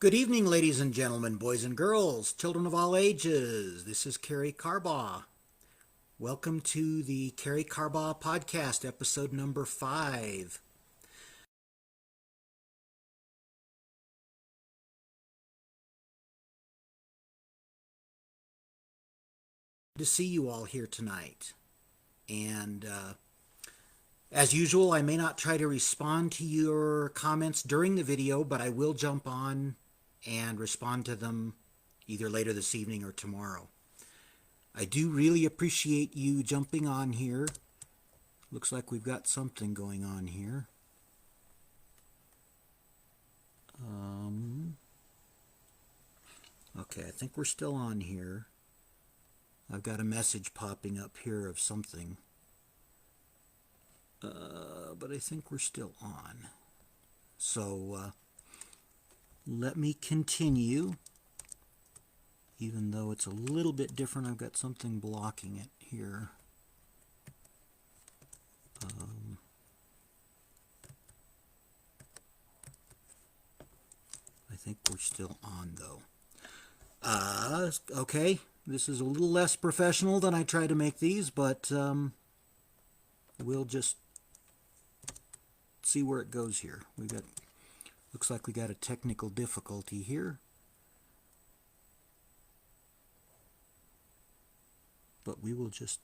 Good evening, ladies and gentlemen, boys and girls, children of all ages. This is Karey Carbaugh. Welcome to the Karey Carbaugh podcast, episode number 5. To see you all here tonight. And as usual, I may not try to respond to your comments during the video, but I will jump on and respond to them either later this evening or tomorrow. I do really appreciate you jumping on here. Looks like we've got something going on here. Okay, I think we're still on here. I've got a message popping up here of something. But I think we're still on. So let me continue. Even though it's a little bit different, I've got something blocking it here. I think we're still on, though. Okay, this is a little less professional than I try to make these, but we'll just see where it goes here. Looks like we got a technical difficulty here. But we will just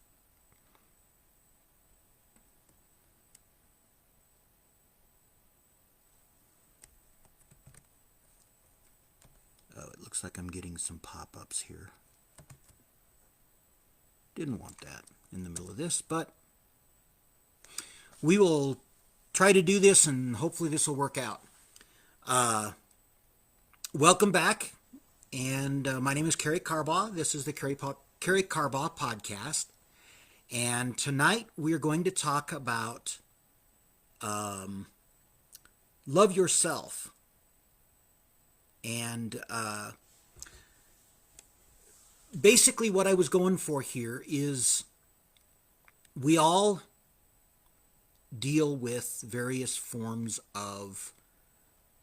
it looks like I'm getting some pop-ups here. Didn't want that in the middle of this, but we will try to do this, and hopefully this will work out. Welcome back, and my name is Karey Carbaugh. This is the Karey Carbaugh podcast, and tonight we are going to talk about love yourself. And basically what I was going for here is we all deal with various forms of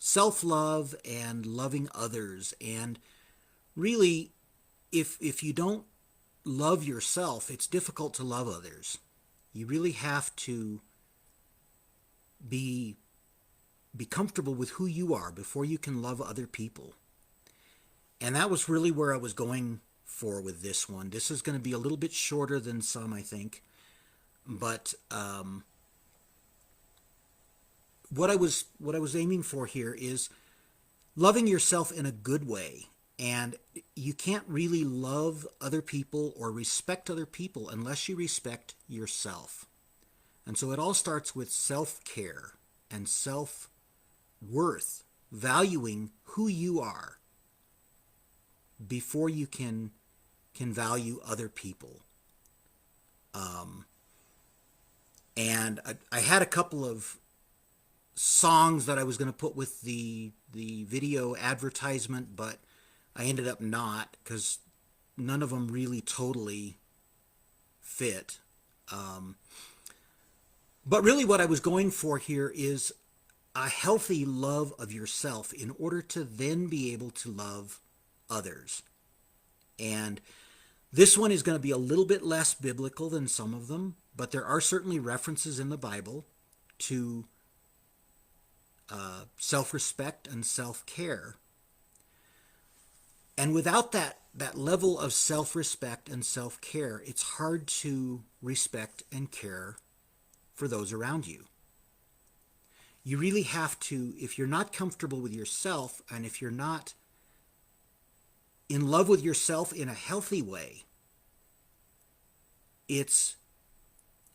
self-love and loving others. And really, if you don't love yourself, it's difficult to love others. You really have to be comfortable with who you are before you can love other people. And that was really where I was going for with this one. This is going to be a little bit shorter than some, I think. But what I was aiming for here is loving yourself in a good way. And you can't really love other people or respect other people unless you respect yourself. And so it all starts with self-care and self-worth, valuing who you are before you can value other people. And I had a couple of songs that I was going to put with the video advertisement, but I ended up not, because none of them really totally fit. But really what I was going for here is a healthy love of yourself in order to then be able to love others. And this one is going to be a little bit less biblical than some of them, but there are certainly references in the Bible to self-respect and self-care. And without that level of self-respect and self-care, it's hard to respect and care for those around you. You really have to, if you're not comfortable with yourself, and if you're not in love with yourself in a healthy way, it's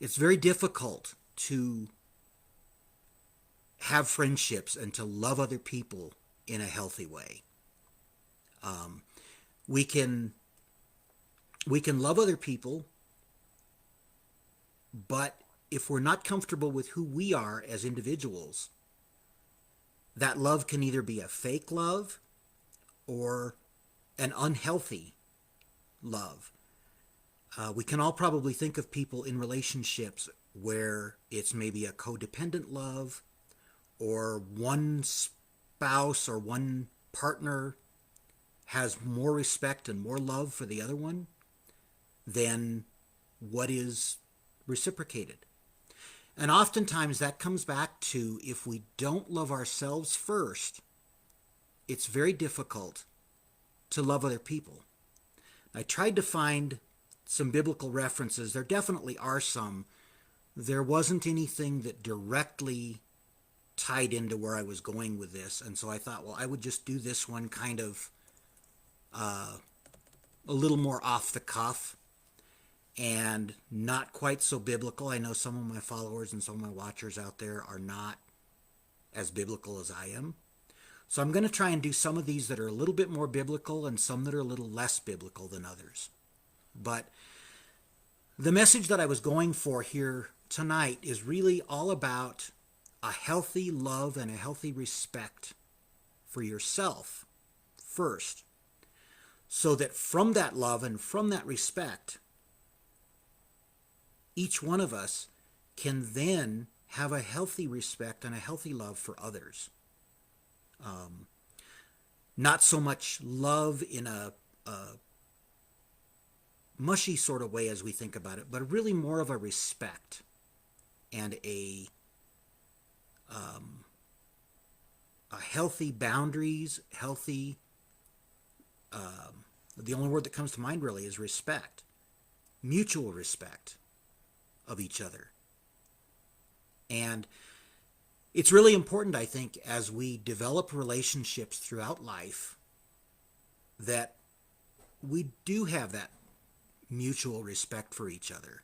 very difficult to have friendships and to love other people in a healthy way. We can love other people, but if we're not comfortable with who we are as individuals, that love can either be a fake love or an unhealthy love. We can all probably think of people in relationships where it's maybe a codependent love, or one spouse or one partner has more respect and more love for the other one than what is reciprocated. And oftentimes that comes back to, if we don't love ourselves first, it's very difficult to love other people. I tried to find some biblical references. There definitely are some. There wasn't anything that directly tied into where I was going with this, and so I thought, well, I would just do this one kind of a little more off the cuff and not quite so biblical. I know some of my followers and some of my watchers out there are not as biblical as I am. So I'm going to try and do some of these that are a little bit more biblical and some that are a little less biblical than others. But the message that I was going for here tonight is really all about a healthy love and a healthy respect for yourself first, so that from that love and from that respect, each one of us can then have a healthy respect and a healthy love for others. Not so much love in a mushy sort of way as we think about it, but really more of a respect and a healthy boundaries, healthy, the only word that comes to mind really is respect, mutual respect of each other. And it's really important, I think, as we develop relationships throughout life, that we do have that mutual respect for each other.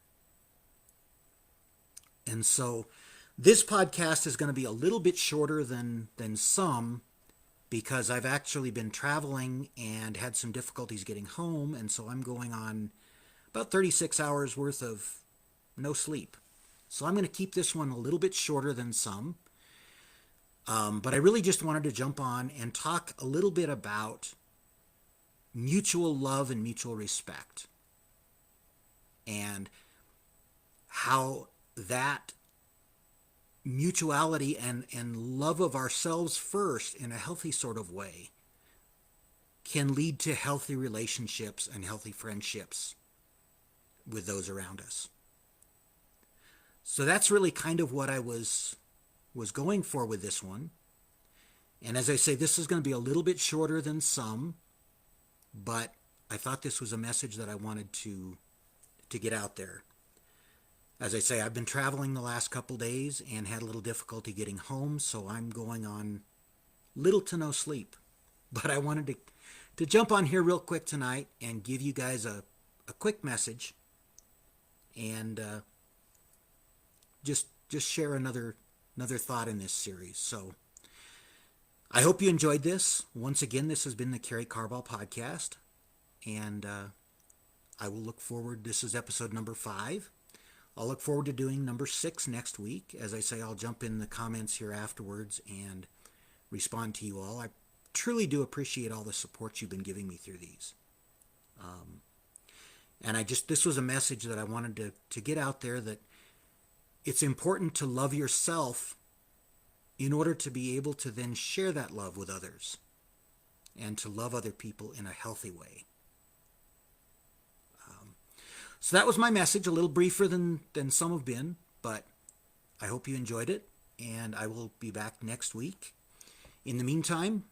And so this podcast is going to be a little bit shorter than some, because I've actually been traveling and had some difficulties getting home, and so I'm going on about 36 hours worth of no sleep. So I'm going to keep this one a little bit shorter than some. But I really just wanted to jump on and talk a little bit about mutual love and mutual respect, and how that mutuality and love of ourselves first in a healthy sort of way can lead to healthy relationships and healthy friendships with those around us. So that's really kind of what I was going for with this one. And as I say, this is going to be a little bit shorter than some, but I thought this was a message that I wanted to get out there. As I say, I've been traveling the last couple days and had a little difficulty getting home, so I'm going on little to no sleep. But I wanted to jump on here real quick tonight and give you guys a quick message, and just share another thought in this series. So I hope you enjoyed this. Once again, this has been the Karey Carbaugh podcast, and I will look forward. This is episode number 5. I'll look forward to doing number 6 next week. As I say, I'll jump in the comments here afterwards and respond to you all. I truly do appreciate all the support you've been giving me through these. And this was a message that I wanted to get out there, that it's important to love yourself in order to be able to then share that love with others and to love other people in a healthy way. So that was my message, a little briefer than some have been, but I hope you enjoyed it, and I will be back next week. In the meantime,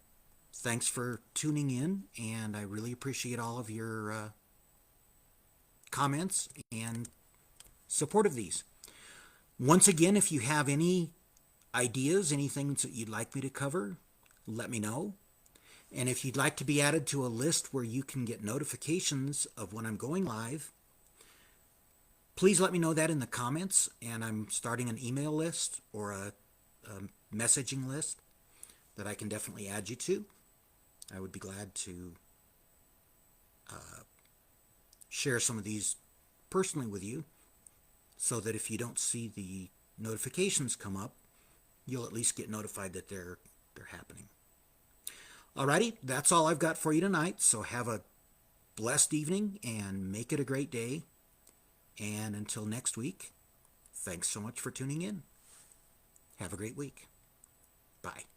thanks for tuning in, and I really appreciate all of your comments and support of these. Once again, if you have any ideas, anything that you'd like me to cover, let me know. And if you'd like to be added to a list where you can get notifications of when I'm going live, please let me know that in the comments, and I'm starting an email list or a messaging list that I can definitely add you to. I would be glad to share some of these personally with you, so that if you don't see the notifications come up, you'll at least get notified that they're happening. Alrighty, that's all I've got for you tonight, so have a blessed evening and make it a great day. And until next week, thanks so much for tuning in. Have a great week. Bye.